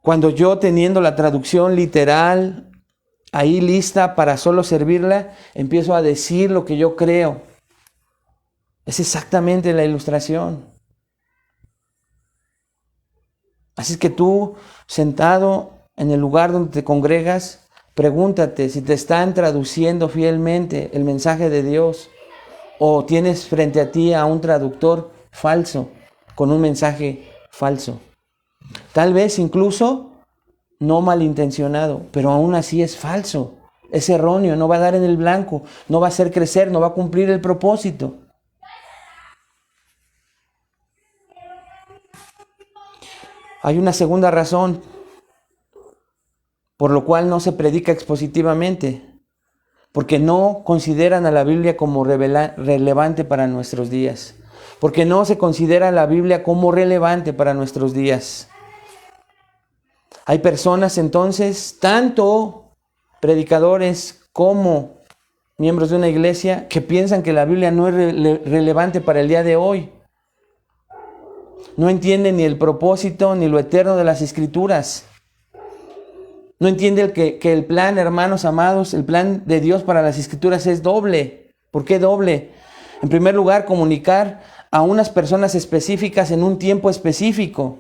cuando yo, teniendo la traducción literal ahí lista para solo servirla, empiezo a decir lo que yo creo. Es exactamente la ilustración. Así es que tú, sentado en el lugar donde te congregas, pregúntate si te están traduciendo fielmente el mensaje de Dios o tienes frente a ti a un traductor falso con un mensaje falso. Tal vez incluso no malintencionado, pero aún así es falso, es erróneo, no va a dar en el blanco, no va a hacer crecer, no va a cumplir el propósito. Hay una segunda razón por lo cual no se predica expositivamente, porque no consideran a la Biblia como relevante para nuestros días, porque no se considera la Biblia como relevante para nuestros días. Hay personas entonces, tanto predicadores como miembros de una iglesia, que piensan que la Biblia no es relevante para el día de hoy. No entienden ni el propósito ni lo eterno de las Escrituras. No entienden que el plan, hermanos amados, el plan de Dios para las Escrituras es doble. ¿Por qué doble? En primer lugar, comunicar a unas personas específicas en un tiempo específico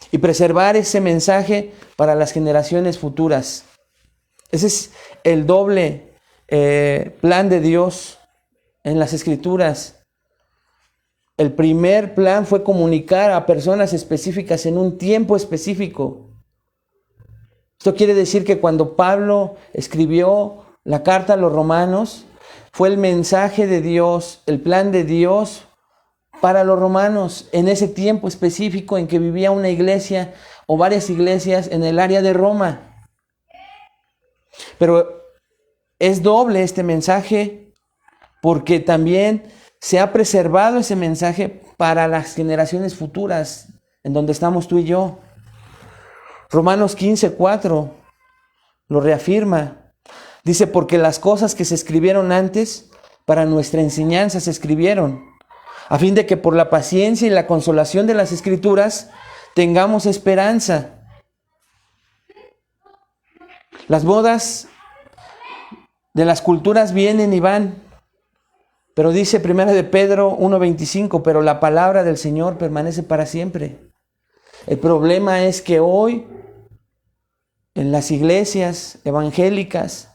y preservar ese mensaje para las generaciones futuras. Ese es el doble plan de Dios en las Escrituras. El primer plan fue comunicar a personas específicas en un tiempo específico. Esto quiere decir que cuando Pablo escribió la carta a los romanos, fue el mensaje de Dios, el plan de Dios para los romanos en ese tiempo específico en que vivía una iglesia o varias iglesias en el área de Roma. Pero es doble este mensaje porque también se ha preservado ese mensaje para las generaciones futuras. en donde estamos tú y yo. Romanos 15:4 lo reafirma. Dice, porque las cosas que se escribieron antes, para nuestra enseñanza se escribieron, a fin de que por la paciencia y la consolación de las Escrituras tengamos esperanza. Las modas de las culturas vienen y van, pero dice 1 de Pedro 1:25, pero la palabra del Señor permanece para siempre. El problema es que hoy, en las iglesias evangélicas,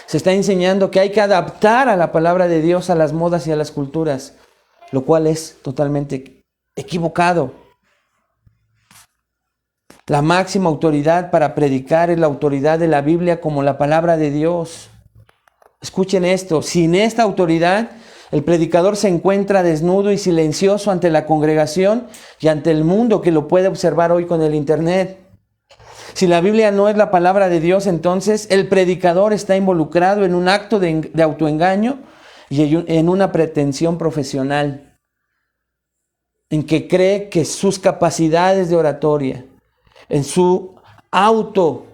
se está enseñando que hay que adaptar a la palabra de Dios a las modas y a las culturas, lo cual es totalmente equivocado. La máxima autoridad para predicar es la autoridad de la Biblia como la palabra de Dios. Escuchen esto, sin esta autoridad, el predicador se encuentra desnudo y silencioso ante la congregación y ante el mundo que lo puede observar hoy con el internet. Si la Biblia no es la palabra de Dios, entonces el predicador está involucrado en un acto de autoengaño y en una pretensión profesional, en que cree que sus capacidades de oratoria, en su auto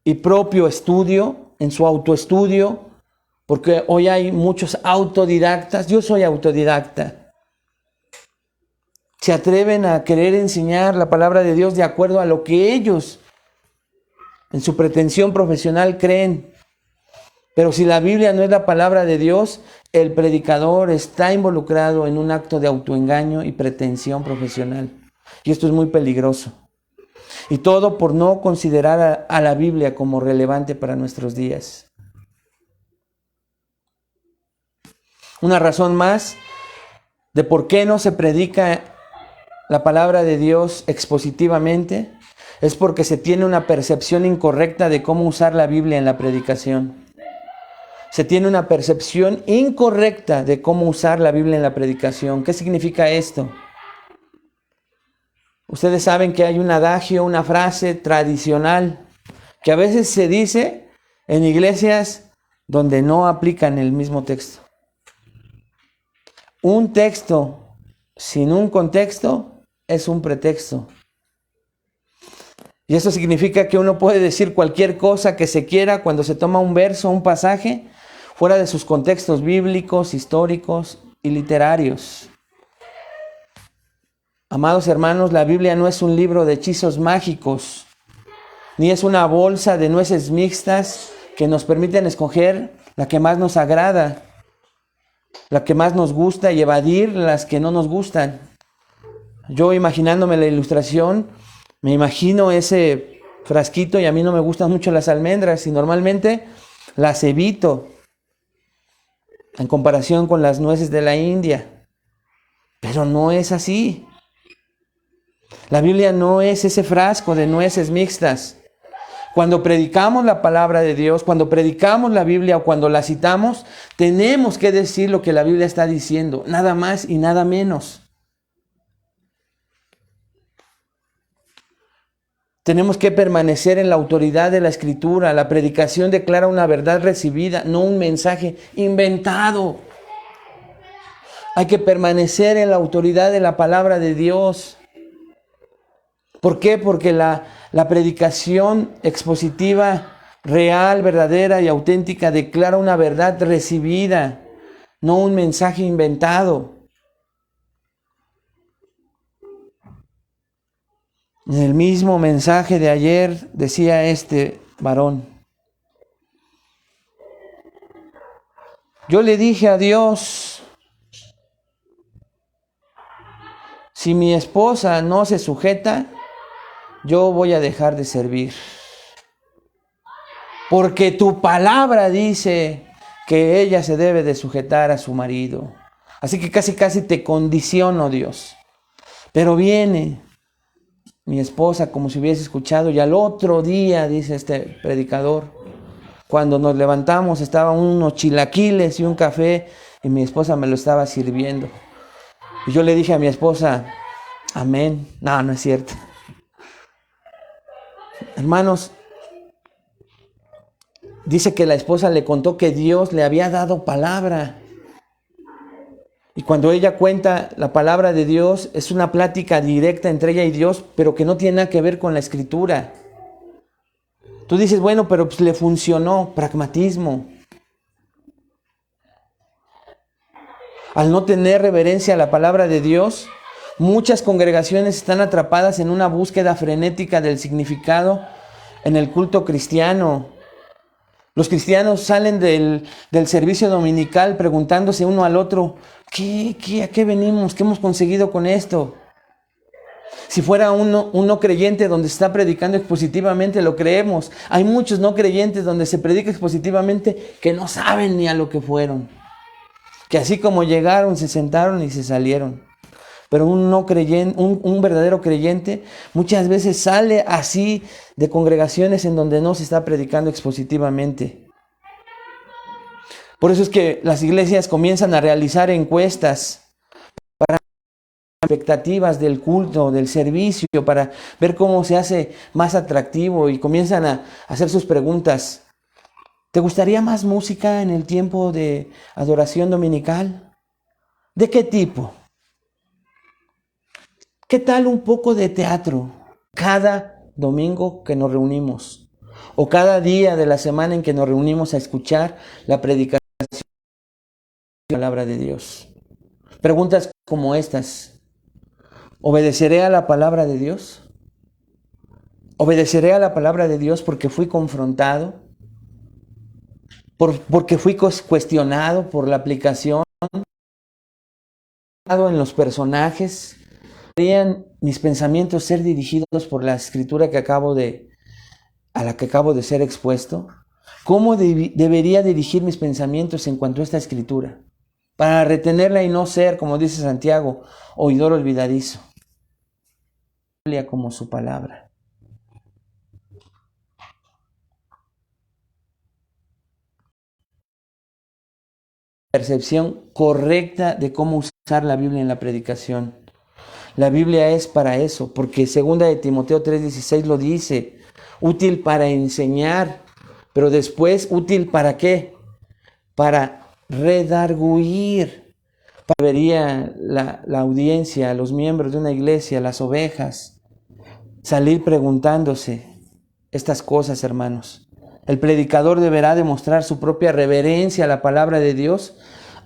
y propio estudio, en su autoestudio, porque hoy hay muchos autodidactas, yo soy autodidacta, se atreven a querer enseñar la palabra de Dios de acuerdo a lo que ellos en su pretensión profesional creen. Pero si la Biblia no es la palabra de Dios, el predicador está involucrado en un acto de autoengaño y pretensión profesional. Y esto es muy peligroso. Y todo por no considerar a la Biblia como relevante para nuestros días. Una razón más de por qué no se predica la palabra de Dios expositivamente es porque se tiene una percepción incorrecta de cómo usar la Biblia en la predicación. Se tiene una percepción incorrecta de cómo usar la Biblia en la predicación. ¿Qué significa esto? Ustedes saben que hay un adagio, una frase tradicional que a veces se dice en iglesias donde no aplican el mismo texto. Un texto sin un contexto es un pretexto. Y eso significa que uno puede decir cualquier cosa que se quiera cuando se toma un verso, un pasaje, fuera de sus contextos bíblicos, históricos y literarios. Amados hermanos, la Biblia no es un libro de hechizos mágicos, ni es una bolsa de nueces mixtas que nos permiten escoger la que más nos agrada, la que más nos gusta y evadir las que no nos gustan. Yo imaginándome la ilustración, me imagino ese frasquito y a mí no me gustan mucho las almendras y normalmente las evito en comparación con las nueces de la India. Pero no es así. La Biblia no es ese frasco de nueces mixtas. Cuando predicamos la palabra de Dios, cuando predicamos la Biblia o cuando la citamos, tenemos que decir lo que la Biblia está diciendo, nada más y nada menos. Tenemos que permanecer en la autoridad de la Escritura. La predicación declara una verdad recibida, no un mensaje inventado. Hay que permanecer en la autoridad de la palabra de Dios. ¿Por qué? Porque la predicación expositiva, real, verdadera y auténtica declara una verdad recibida, no un mensaje inventado. En el mismo mensaje de ayer decía este varón: yo le dije a Dios, si mi esposa no se sujeta, yo voy a dejar de servir. Porque tu palabra dice que ella se debe de sujetar a su marido. Así que casi te condiciono, Dios. Pero viene mi esposa como si hubiese escuchado, y al otro día, dice este predicador, cuando nos levantamos estaban unos chilaquiles y un café y mi esposa me lo estaba sirviendo. Y yo le dije a mi esposa, amén. No, no es cierto. Hermanos, dice que la esposa le contó que Dios le había dado palabra. Y cuando ella cuenta la palabra de Dios, es una plática directa entre ella y Dios, pero que no tiene nada que ver con la Escritura. Tú dices, bueno, pero pues le funcionó, pragmatismo. Al no tener reverencia a la palabra de Dios, muchas congregaciones están atrapadas en una búsqueda frenética del significado en el culto cristiano. Los cristianos salen del servicio dominical preguntándose uno al otro, ¿a qué venimos? ¿Qué hemos conseguido con esto? Si fuera un no creyente donde se está predicando expositivamente, lo creemos. Hay muchos no creyentes donde se predica expositivamente que no saben ni a lo que fueron. Que así como llegaron, se sentaron y se salieron. Pero un no creyente, un verdadero creyente, muchas veces sale así de congregaciones en donde no se está predicando expositivamente. Por eso es que las iglesias comienzan a realizar encuestas para expectativas del culto, del servicio, para ver cómo se hace más atractivo y comienzan a hacer sus preguntas. ¿Te gustaría más música en el tiempo de adoración dominical? ¿De qué tipo? ¿Qué tal un poco de teatro cada domingo que nos reunimos? O cada día de la semana en que nos reunimos a escuchar la predicación de la palabra de Dios. Preguntas como estas. ¿Obedeceré a la palabra de Dios? ¿Obedeceré a la palabra de Dios porque fui confrontado? ¿Porque fui cuestionado por la aplicación en los personajes? ¿Podrían mis pensamientos ser dirigidos por la escritura a la que acabo de ser expuesto? ¿Cómo debería dirigir mis pensamientos en cuanto a esta escritura? Para retenerla y no ser, como dice Santiago, oidor olvidadizo. Como su palabra. Percepción correcta de cómo usar la Biblia en la predicación. La Biblia es para eso, porque 2 de Timoteo 3:16 lo dice, útil para enseñar, pero después útil ¿para qué? Para redarguir. Vería la audiencia, los miembros de una iglesia, las ovejas, salir preguntándose estas cosas, hermanos. El predicador deberá demostrar su propia reverencia a la palabra de Dios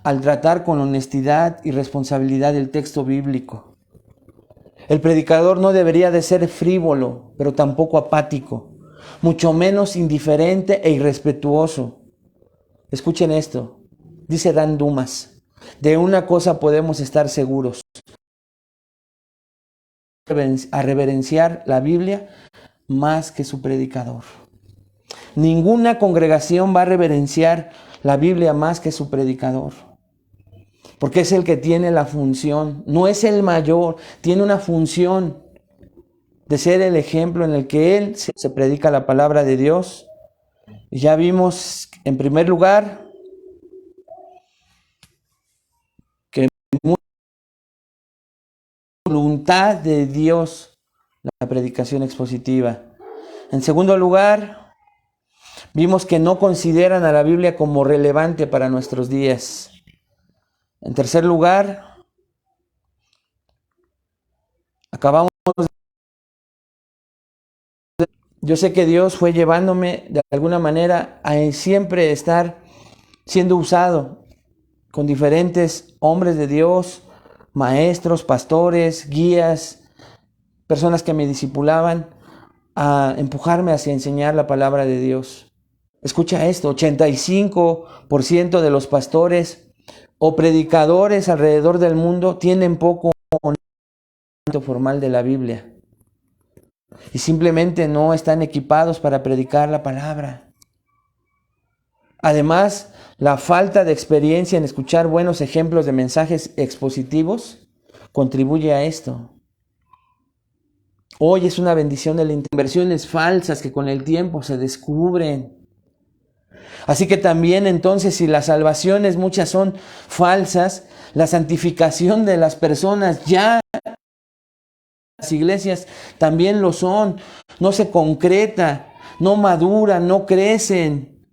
al tratar con honestidad y responsabilidad el texto bíblico. El predicador no debería de ser frívolo, pero tampoco apático, mucho menos indiferente e irrespetuoso. Escuchen esto, dice Dan Dumas, de una cosa podemos estar seguros, a reverenciar la Biblia más que su predicador. Ninguna congregación va a reverenciar la Biblia más que su predicador. Porque es el que tiene la función, no es el mayor, tiene una función de ser el ejemplo en el que él se predica la palabra de Dios. Y ya vimos, en primer lugar, que es voluntad de Dios la predicación expositiva. En segundo lugar, vimos que no consideran a la Biblia como relevante para nuestros días. En tercer lugar, yo sé que Dios fue llevándome de alguna manera a siempre estar siendo usado con diferentes hombres de Dios, maestros, pastores, guías, personas que me discipulaban, a empujarme hacia enseñar la palabra de Dios. Escucha esto, 85% de los pastores o predicadores alrededor del mundo tienen poco conocimiento formal de la Biblia y simplemente no están equipados para predicar la palabra. Además, la falta de experiencia en escuchar buenos ejemplos de mensajes expositivos contribuye a esto. Hoy es una bendición de las inversiones falsas que con el tiempo se descubren. Así que también entonces, si las salvaciones muchas son falsas, la santificación de las personas ya las iglesias también lo son, no se concreta, no maduran, no crecen.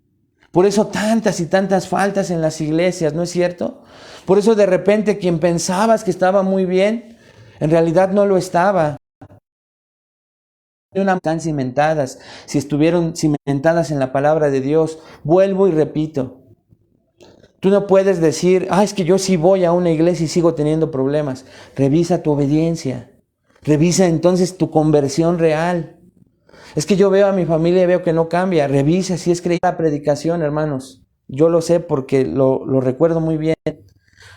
Por eso tantas y tantas faltas en las iglesias, ¿no es cierto? Por eso de repente quien pensabas que estaba muy bien, en realidad no lo estaba. Están cimentadas, si estuvieron cimentadas en la palabra de Dios. Vuelvo y repito, tú no puedes decir, es que yo sí voy a una iglesia y sigo teniendo problemas. Revisa tu obediencia, revisa entonces tu conversión real. Es que yo veo a mi familia y veo que no cambia. Revisa si es creída la predicación, hermanos. Yo lo sé porque lo recuerdo muy bien,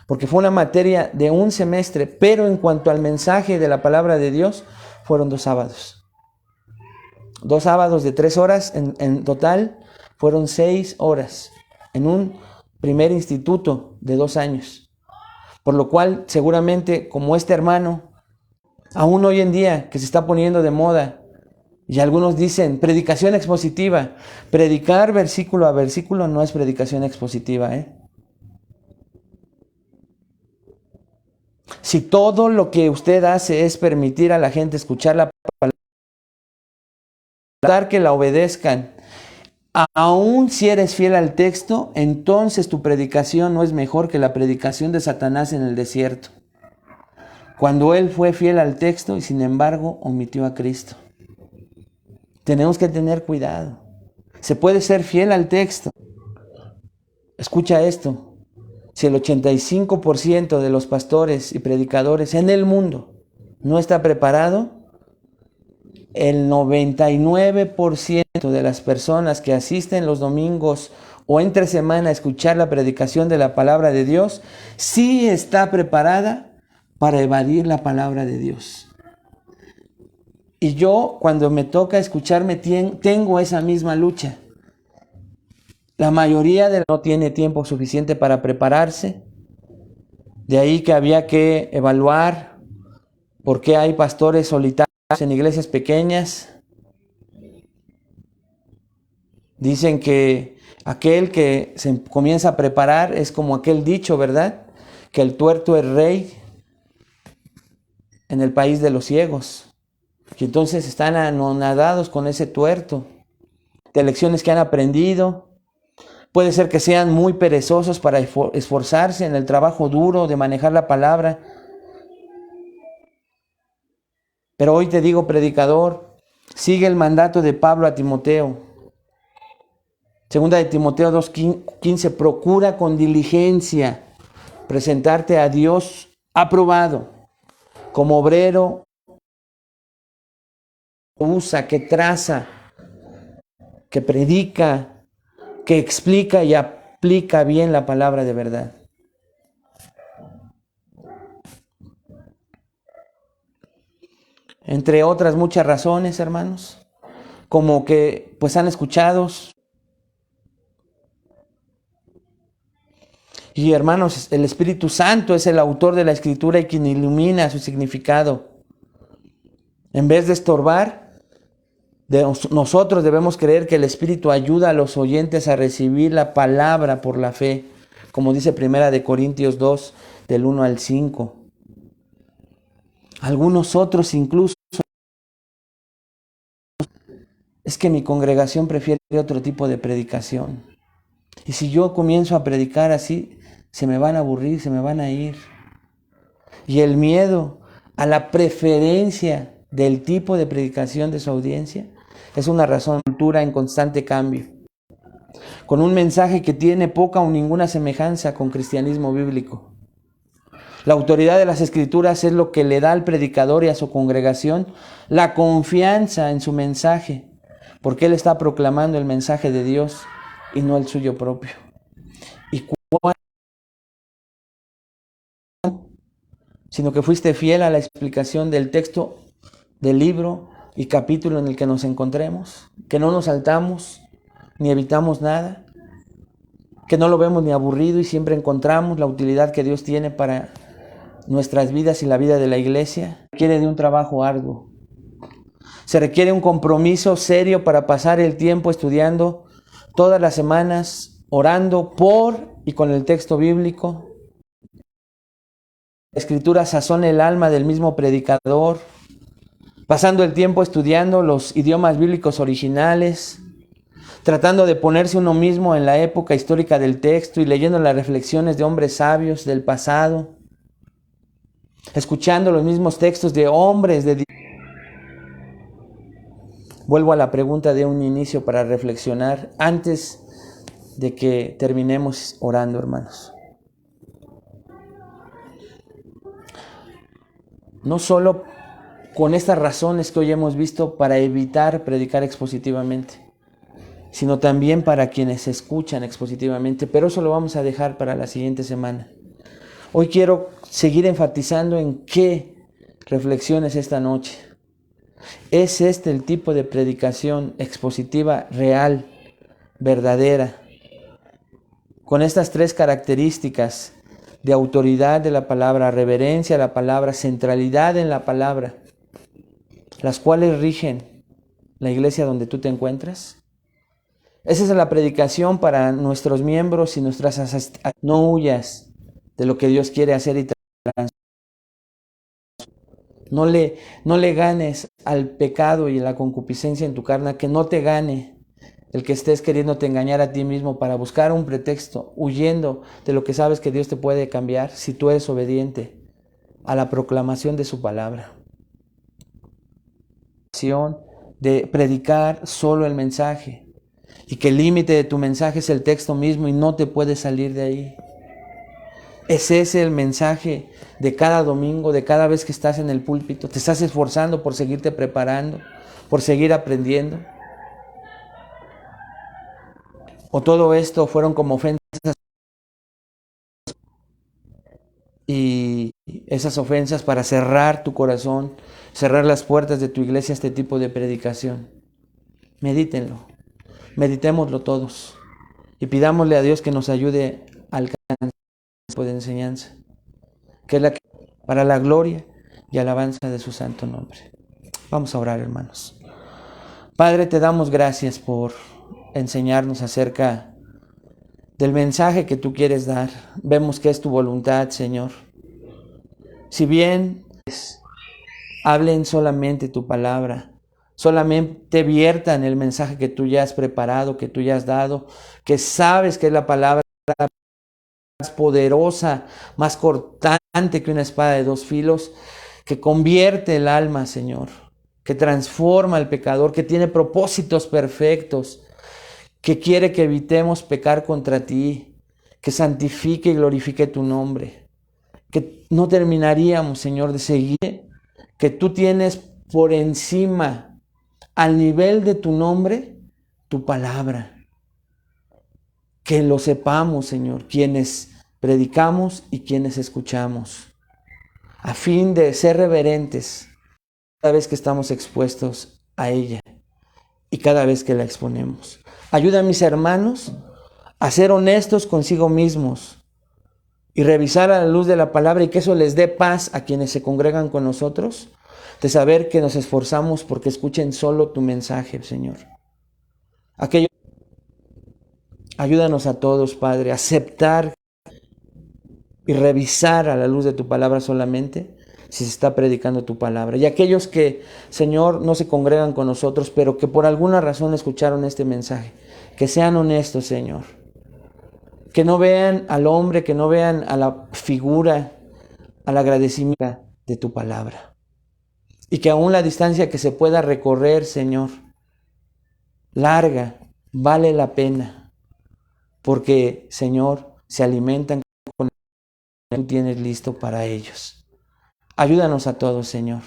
porque fue una materia de un semestre, pero en cuanto al mensaje de la palabra de Dios, fueron 2 sábados. 2 sábados de 3 horas, en total fueron 6 horas, en un primer instituto de 2 años. Por lo cual, seguramente, como este hermano, aún hoy en día, que se está poniendo de moda, y algunos dicen, predicación expositiva. Predicar versículo a versículo no es predicación expositiva, Si todo lo que usted hace es permitir a la gente escuchar la palabra, que la obedezcan, aún si eres fiel al texto, entonces tu predicación no es mejor que la predicación de Satanás en el desierto, cuando él fue fiel al texto y sin embargo omitió a Cristo. Tenemos que tener cuidado. Se puede ser fiel al texto. Escucha esto. Si el 85% de los pastores y predicadores en el mundo no está preparado, el 99% de las personas que asisten los domingos o entre semana a escuchar la predicación de la palabra de Dios, sí está preparada para evadir la palabra de Dios. Y yo, cuando me toca escucharme, tengo esa misma lucha. La mayoría no tiene tiempo suficiente para prepararse. De ahí que había que evaluar por qué hay pastores solitarios en iglesias pequeñas. Dicen que aquel que se comienza a preparar es como aquel dicho, ¿verdad? Que el tuerto es rey en el país de los ciegos. Y entonces están anonadados con ese tuerto, de lecciones que han aprendido. Puede ser que sean muy perezosos para esforzarse en el trabajo duro de manejar la palabra. Pero hoy te digo, predicador, sigue el mandato de Pablo a Timoteo. Segunda de Timoteo 2:15, procura con diligencia presentarte a Dios aprobado, como obrero que traza, que predica, que explica y aplica bien la palabra de verdad. Entre otras muchas razones, hermanos, como que pues han escuchado. Y hermanos, el Espíritu Santo es el autor de la Escritura y quien ilumina su significado. En vez de estorbar, nosotros debemos creer que el Espíritu ayuda a los oyentes a recibir la palabra por la fe, como dice 1 Corintios 2, del 1 al 5. Algunos otros incluso, es que mi congregación prefiere otro tipo de predicación. Y si yo comienzo a predicar así, se me van a aburrir, se me van a ir. Y el miedo a la preferencia del tipo de predicación de su audiencia es una razón de cultura en constante cambio, con un mensaje que tiene poca o ninguna semejanza con cristianismo bíblico. La autoridad de las Escrituras es lo que le da al predicador y a su congregación la confianza en su mensaje, porque él está proclamando el mensaje de Dios y no el suyo propio. Y sino que fuiste fiel a la explicación del texto, del libro y capítulo en el que nos encontremos, que no nos saltamos ni evitamos nada, que no lo vemos ni aburrido y siempre encontramos la utilidad que Dios tiene para nuestras vidas y la vida de la iglesia. Requiere de un trabajo arduo. Se requiere un compromiso serio para pasar el tiempo estudiando todas las semanas, orando por y con el texto bíblico. La Escritura sazona el alma del mismo predicador, pasando el tiempo estudiando los idiomas bíblicos originales, tratando de ponerse uno mismo en la época histórica del texto y leyendo las reflexiones de hombres sabios del pasado, escuchando los mismos textos de hombres de... Vuelvo a la pregunta de un inicio para reflexionar antes de que terminemos orando, hermanos. No solo con estas razones que hoy hemos visto para evitar predicar expositivamente, sino también para quienes escuchan expositivamente, pero eso lo vamos a dejar para la siguiente semana. Hoy quiero seguir enfatizando en qué reflexiones esta noche. ¿Es este el tipo de predicación expositiva real, verdadera, con estas tres características de autoridad de la palabra, reverencia a la palabra, centralidad en la palabra, las cuales rigen la iglesia donde tú te encuentras? Esa es la predicación para nuestros miembros y nuestras asistencias. No huyas de lo que Dios quiere hacer y transformar. No le ganes al pecado y a la concupiscencia en tu carne, que no te gane el que estés queriéndote engañar a ti mismo para buscar un pretexto, huyendo de lo que sabes que Dios te puede cambiar si tú eres obediente a la proclamación de su palabra. De predicar solo el mensaje y que el límite de tu mensaje es el texto mismo y no te puedes salir de ahí. ¿Es ese el mensaje de cada domingo, de cada vez que estás en el púlpito? ¿Te estás esforzando por seguirte preparando, por seguir aprendiendo? ¿O todo esto fueron como ofensas y esas ofensas para cerrar tu corazón, cerrar las puertas de tu iglesia a este tipo de predicación? Medítenlo, meditémoslo todos y pidámosle a Dios que nos ayude a alcanzar este tipo de enseñanza, que es la que para la gloria y alabanza de su santo nombre. Vamos a orar, hermanos. Padre, te damos gracias por enseñarnos acerca del mensaje que tú quieres dar. Vemos que es tu voluntad, Señor. Si bien hablen solamente tu palabra, solamente viertan el mensaje que tú ya has preparado, que tú ya has dado, que sabes que es la palabra más poderosa, más cortante que una espada de dos filos, que convierte el alma, Señor, que transforma al pecador, que tiene propósitos perfectos, que quiere que evitemos pecar contra ti, que santifique y glorifique tu nombre, que no terminaríamos, Señor, de seguir, que tú tienes por encima, al nivel de tu nombre, tu palabra. Que lo sepamos, Señor, quienes predicamos y quienes escuchamos, a fin de ser reverentes cada vez que estamos expuestos a ella y cada vez que la exponemos. Ayuda a mis hermanos a ser honestos consigo mismos y revisar a la luz de la palabra, y que eso les dé paz a quienes se congregan con nosotros, de saber que nos esforzamos porque escuchen solo tu mensaje, Señor. Ayúdanos a todos, Padre, a aceptar y revisar a la luz de tu palabra solamente si se está predicando tu palabra. Y aquellos que, Señor, no se congregan con nosotros, pero que por alguna razón escucharon este mensaje, que sean honestos, Señor. Que no vean al hombre, que no vean a la figura, al agradecimiento de tu palabra. Y que aún la distancia que se pueda recorrer, Señor, larga, vale la pena. Porque, Señor, se alimentan con lo que tú tienes listo para ellos. Ayúdanos a todos, Señor.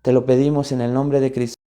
Te lo pedimos en el nombre de Cristo.